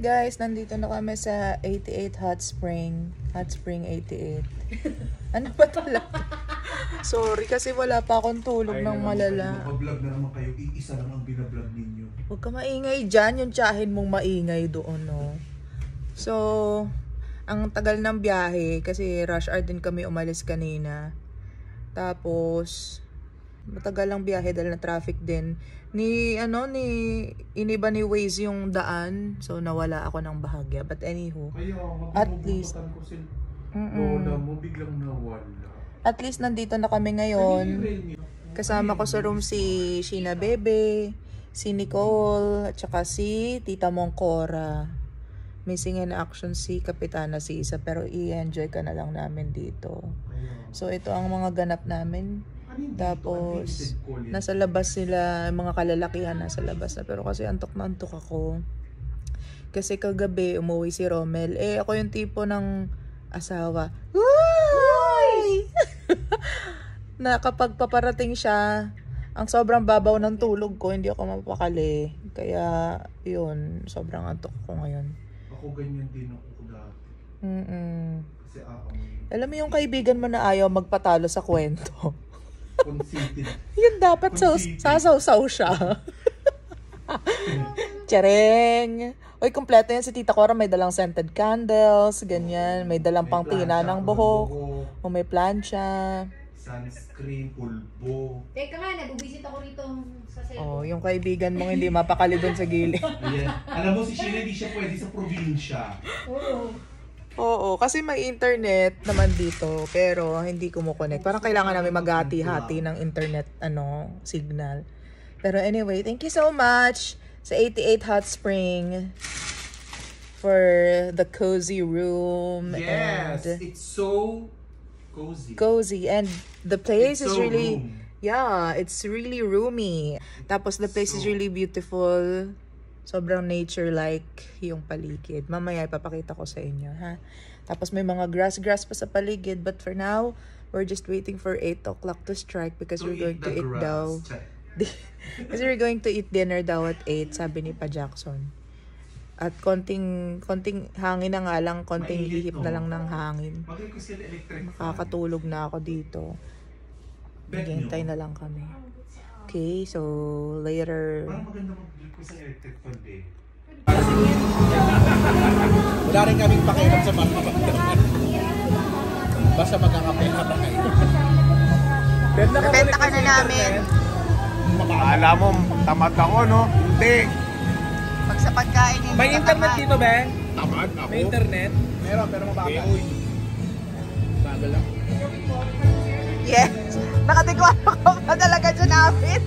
guys, nandito na kami sa 88 Hot Spring. Hot Spring 88. Ano ba talaga? Sorry kasi wala pa akong tulog ng malala. Mag-vlog na naman kayo, iisa lang ang binablog ninyo. Huwag ka maingay dyan, yung tiyahin mong maingay doon, no? So, ang tagal ng biyahe kasi rush hour din kami umalis kanina. Tapos, matagal lang biyahe dahil na traffic din. Iniba ni Waze yung daan. So, nawala ako ng bahagya. But anywho, at least, Lola mo biglang nawala. At least nandito na kami ngayon. Kasama ko sa room si Sheena Bebe, si Nicole, at saka si Tita Mongcora. Missing in action si Kapitana Sisa, pero i-enjoy ka na lang namin dito. So, ito ang mga ganap namin. Tapos, nasa labas sila, mga kalalakihan nasa labas na. Pero kasi antok na antok ako. Kasi kagabi, umuwi si Romel. Ako yung tipo ng asawa. Uy! Na kapag paparating siya, ang sobrang babaw ng tulog ko, hindi ako mapakali. Kaya, yun, sobrang antok ko ngayon. Ako ganyan din ako dati. Kasi alam mo yung kaibigan mo na ayaw magpatalo sa kwento. Conceited. Yun dapat sasaw-saw siya. Tiyareng! Uy, kompleto yan si Tita Cora. May dalang scented candles, ganyan. May dalang pang tina ng buhok. O may plancha. Sunscreen, pulbo. Teka nga, nabubisit ako rito sa cellphone. Oh, yung kaibigan mong hindi mapakali doon sa gilid. Ayan. Alam mo, si Sheena hindi siya pwede sa probinsya. Oo, kasi may internet naman dito, pero hindi kumukonect. Parang kailangan namin maghati-hati ng internet signal. Pero anyway, thank you so much sa 88 Hot Spring for the cozy room. Yes, and it's so cozy. Cozy, and the place It's is so really room. Yeah, it's really roomy. Tapos the place is really beautiful. Sobrang nature-like yung paligid. Mamaya ipapakita ko sa inyo, ha? Tapos may mga grass pa sa paligid. But for now, we're just waiting for 8 o'clock to strike because we're going to eat daw. Kasi we're going to eat dinner daw at 8, sabi ni Pa Jackson. At konting hangin na nga lang, konting hihip na lang ng hangin. Makakatulog na ako dito. Maghihintay na lang kami. Okay, so later. Parang maganda mag-flip ko sa electric fan eh. Wala rin kaming pakialam sa mga basta magkakapela pa kayo. Benta ka na namin. Akala mo, tamad ako, no? Hindi. Pag sa pagkain, hindi May internet dito, be? Tamad ako. May internet? Meron, pero mabagal. Bagal lang. Yes! Nakatikwano ko pa talaga dyan namin.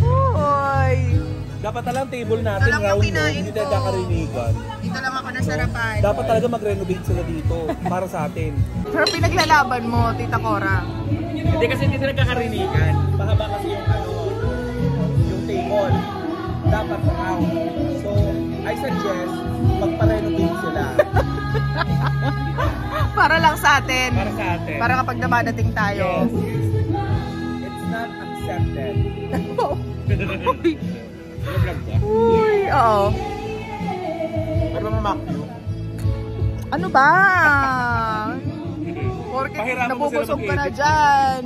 Uy! Dapat talang table natin Ito lang yung round, no? kinain Hindi ko. tayo kakarinigan. Dito lang ako nasarapan. Dapat talaga mag-renovate sila dito para sa atin. Pero pinaglalaban mo, Tita Cora. Hindi kasi hindi sila kakarinigan. Mahaba kasi yung yung table. Dapat round. So, I suggest magpa-renovate sila. Para lang sa atin. Para sa atin. Para kapag dumadating tayo. Yes. It's not accepted. Uy, oo. Pero mamakyo. Ano ba? Porque Pahirapan mo nabubusog sila ka na mag-edit. dyan.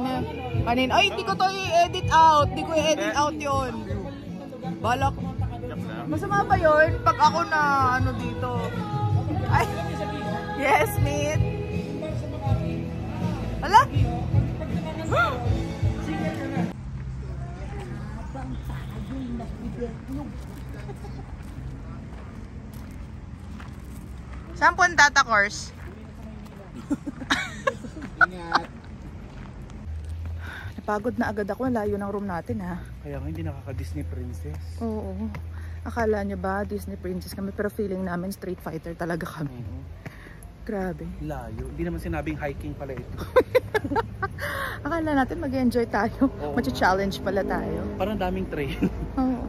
Kanin, ay, hindi ko to i-edit out. Hindi ko i-edit out yun. Balak. Masama ba yun? Pag ako na, dito. Ay, yes, Smith. Hala? Saan punta, Tata Course? Ingat. Napagod na agad ako. Layo ng room natin, ha? Kaya nga hindi nakaka-Disney princess. Oo. Akala nyo ba Disney princess kami, pero feeling namin Street Fighter talaga kami. Grabe. Layo. Hindi naman sinabing hiking pala ito. Akala natin mag-enjoy tayo. Oo. Mag-challenge pala tayo. Parang daming train. Oo.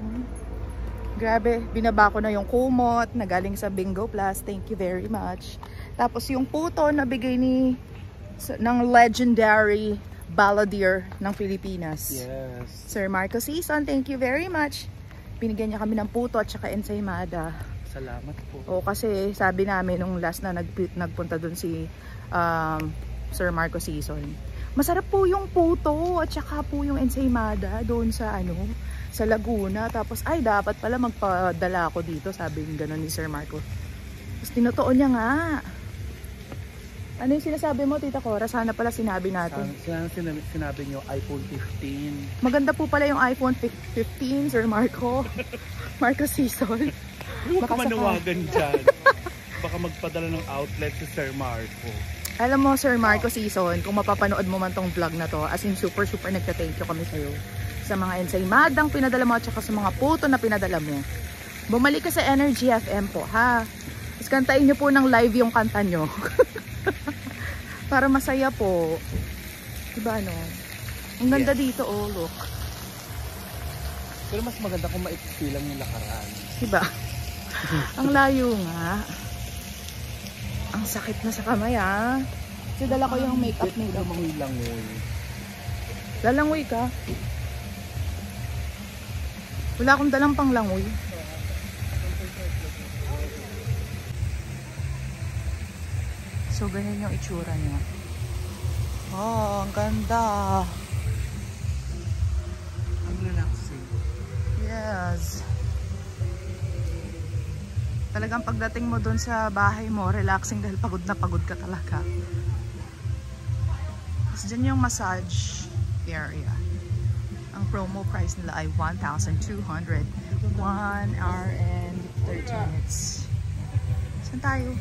Grabe, binaba ko na yung kumot na galing sa Bingo Plus. Thank you very much. Tapos yung puto na bigay ng legendary balladeer ng Pilipinas. Yes. Sir Marco Sison, thank you very much. Binigyan niya kami ng puto at saka ensaymada. Salamat po. O kasi sabi namin nung last na nagpunta dun si Sir Marco Sison. Masarap po yung puto at saka po yung ensaymada doon sa sa Laguna. Tapos ay dapat pala magpadala ako dito, sabi ng gano'n ni Sir Marco. Tapos tinotoo niya nga. Ano yung sinasabi mo, Tita Cora? Sana pala sinabi natin. Sana sinabi niyo iPhone 15. Maganda po pala yung iPhone 15, Sir Marco. Marco Sison. Huwag ka manawagan dyan. Baka magpadala ng outlet si Sir Marco. Alam mo, Sir Marco Sison, kung mapapanood mo man tong vlog na to, as in super nagta-thank you kami sa'yo. Sa mga ensaymadang pinadala mo at saka sa mga puto na pinadala mo. Bumalik ka sa Energy FM po, ha? Tapos kantayin nyo po ng live yung kanta nyo. Para masaya po. Diba ano? Ang ganda dito, oh, look. Pero mas maganda kung maiksi lang yung lakaran. Diba? Ang layo nga. Ang sakit na sa kamay, ah. Kasi dala ko yung makeup. Langoy. Lalangoy ka? Wala akong dalang panglangoy. So, ganyan yung itsura niya. Oh, ang ganda. Ang relaxing. Yes. Talagang pagdating mo dun sa bahay mo, relaxing dahil pagod na pagod ka talaga. Tapos dyan yung massage area. Ang promo price nila ay 1,200. 1 hour and 30 minutes. Saan tayo?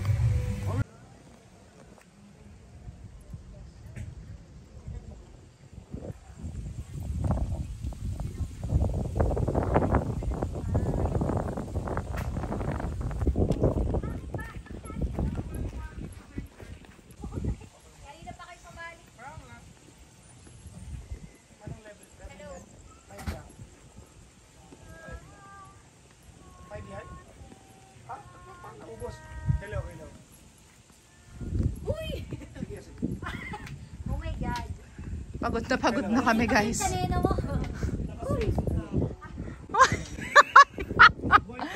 Oh my God. Pagod na kami, guys. Kanina mo.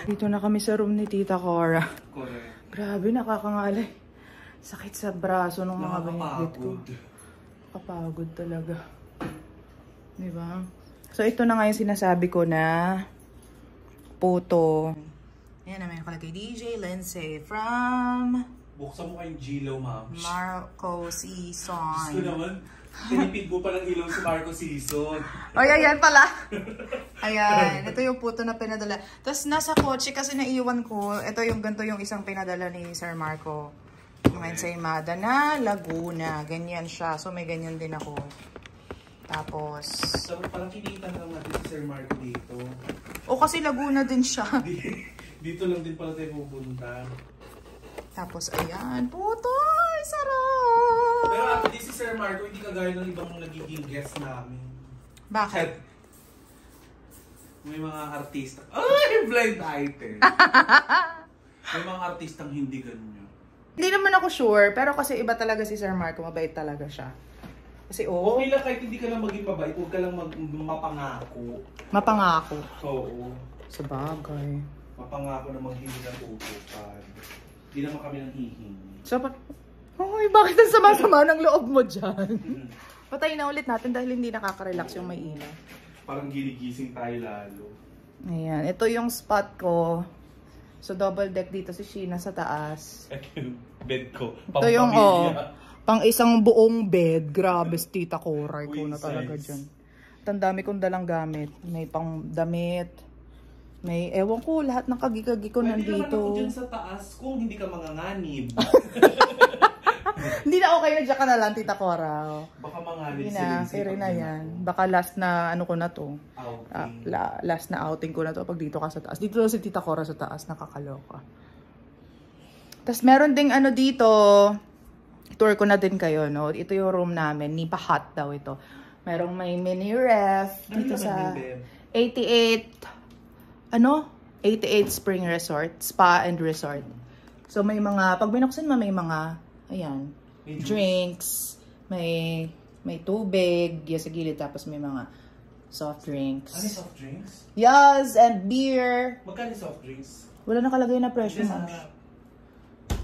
Dito na kami sa room ni Tita Cora. Correct. Grabe, nakakangalay. Sakit sa braso ng mga binigit ko. Nakapagod talaga. Diba? So, ito na nga yung sinasabi ko na puto. Ayan naman yung kalagay. DJ Lindsay from Buksan mo kayong Gilo, ma'am. Marco Gusto Sison. naman, tinipid mo pa ng ilaw si Marco Sison. Ay, ayan pala. Ayan, ito yung puto na pinadala. Tapos nasa kotse kasi naiwan ko. Ito yung ganito yung isang pinadala ni Sir Marco. Yung ensaymada na Laguna. Ganyan siya. So may ganyan din ako. Tapos So, parang kinita lang natin si Sir Marco dito. o kasi Laguna din siya. Dito lang din pala tayo pupunta. Tapos ayan, puto. Ay, sarap. Pero actually si Sir Marco, hindi kagaya ng ibang nagiging guest namin. Bakit? May mga artista. Ay, blind item. May mga artistang hindi ganun yun. Hindi naman ako sure, pero kasi iba talaga si Sir Marco. Mabait talaga siya. Kasi Okay lang kahit hindi ka lang maging mabait, huwag ka lang mapangako. mapangako. Oo. Sa bagay. Mapangako na maghingi ng tutupad. Hindi naman kami nang hihingi. So, Hoy, bakit ang sama-sama ng loob mo dyan? Patayin na ulit natin dahil hindi nakaka-relax yung may ilaw. Parang ginigising tayo lalo. Ayan, ito yung spot ko. So, double deck dito si Sheena sa taas. Ito yung bed ko. Ito yung, pang isang buong bed. Grabe, Tita Cora. Ikaw na talaga dyan. At ang dami kong dalang gamit. May pang damit. May, ewan ko, lahat ng kagikagi ko Pwede naman nandito. ako dyan sa taas kung hindi ka manganganib. Hindi na okay na, dyan ka na lang, Tita Cora. Baka manganib Hindi si na, Lindsay kaya pag na yun yan. ako. Baka last na ano ko na to. Outing. Last na outing ko na to pag dito ka sa taas. Dito si Tita Cora sa taas, nakakaloka. Tapos meron ding ano dito, tour ko na din kayo, no? Ito yung room namin, Nipa Hot daw ito. Merong may mini ref dito Ano sa naman din, 88 Spring Resort, Spa and Resort. So may mga, pag binuksan mo may mga, ayan, May drinks, may tubig, yan sa gilid, tapos may mga soft drinks. Ano yung soft drinks? Yes, and beer. Magkano yung soft drinks? Wala nakalagay na presyo, Mams.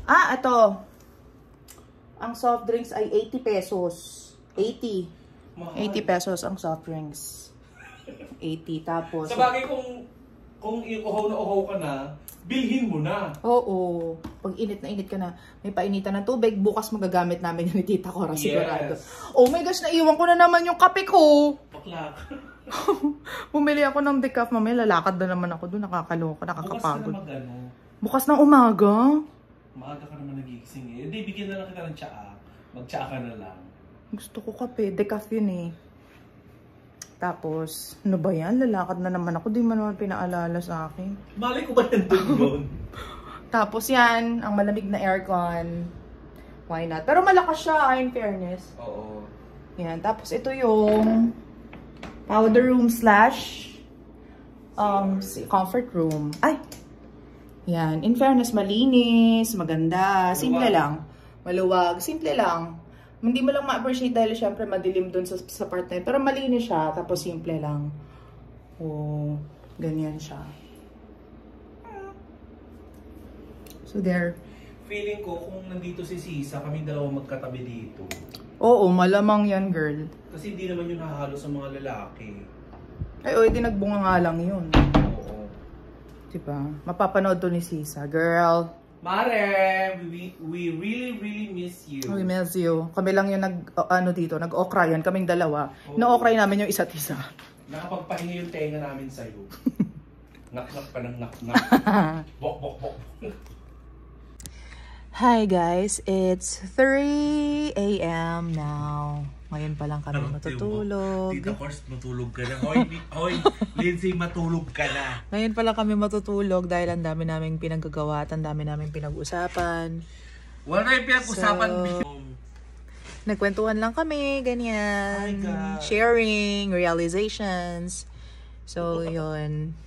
Ah, ito. Ang soft drinks ay 80 pesos. 80. 80 pesos ang soft drinks. 80. Tapos... Sa bagay kung uhaw na uhaw ka na, bilhin mo na. Oo. Pag init na init ka na, may painitan ng tubig, bukas magagamit namin yung ni Tita Cora, sigurado. Oh my gosh, naiwan ko na naman yung kape ko. Paklak. Bumili ako ng decaf, mamaya lalakad na naman ako doon, nakakaloka, nakakapagod. Bukas na mag-ano. Bukas ng umaga? Maaga ka naman nagigising eh. Hindi, bigyan na lang kita ng tsaa. Mag-tsaa ka na lang. Gusto ko kape, decaf yun eh. Tapos, ano ba yan? Lalakad na naman ako, di mo naman pinaalala sa akin. Malay ko ba nandun yun? Tapos yan, ang malamig na aircon. Why not? Pero malakas siya, in fairness. Oo. Yan, tapos ito yung powder room slash comfort room. Ay! Yan, in fairness, malinis, maganda, simple lang. Maluwag, simple lang. Hindi mo lang ma-appreciate dahil syempre madilim dun sa part na yun. Pero malinis siya, tapos simple lang. Oh, ganyan siya. So there. Feeling ko kung nandito si Sisa, kami dalawa magkatabi dito. Oo, malamang yan, girl. Kasi hindi naman yun nahahalo sa mga lalaki. Ay, di nagbunga nga lang yun. Oo. Diba? Mapapanood to ni Sisa. Girl. Mare, we really miss you. We miss you. Kami lang yung nag-okra yan. Kaming dalawa. No-okray namin yung isa't isa. Nakapagpahinga yung tenga namin sa'yo. Nak-nak pa ng nak-nak. Bok. Hi guys, it's 3 a.m. now. Ngayon pa lang kami matutulog. Tita Kors, matulog ka na. Hoy, Lindsay, matulog ka na. Ngayon pa lang kami matutulog dahil ang dami naming pinagagawa at ang dami naming pinag-usapan. Wala na yung pinag-usapan. Nagkwentuhan lang kami, ganyan. Sharing, realizations. So, yun.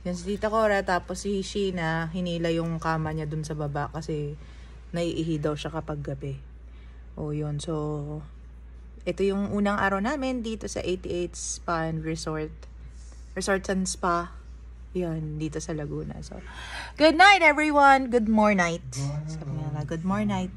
Yan si Tita Cora, tapos si Sheena, hinila yung kama niya dun sa baba kasi naiihi daw siya kapag gabi. O, yun. So, ito yung unang araw namin dito sa 88 Spa and Resort. Resort and Spa. Yun, dito sa Laguna. So, good night everyone! Good more night. Sabi nga, good more night.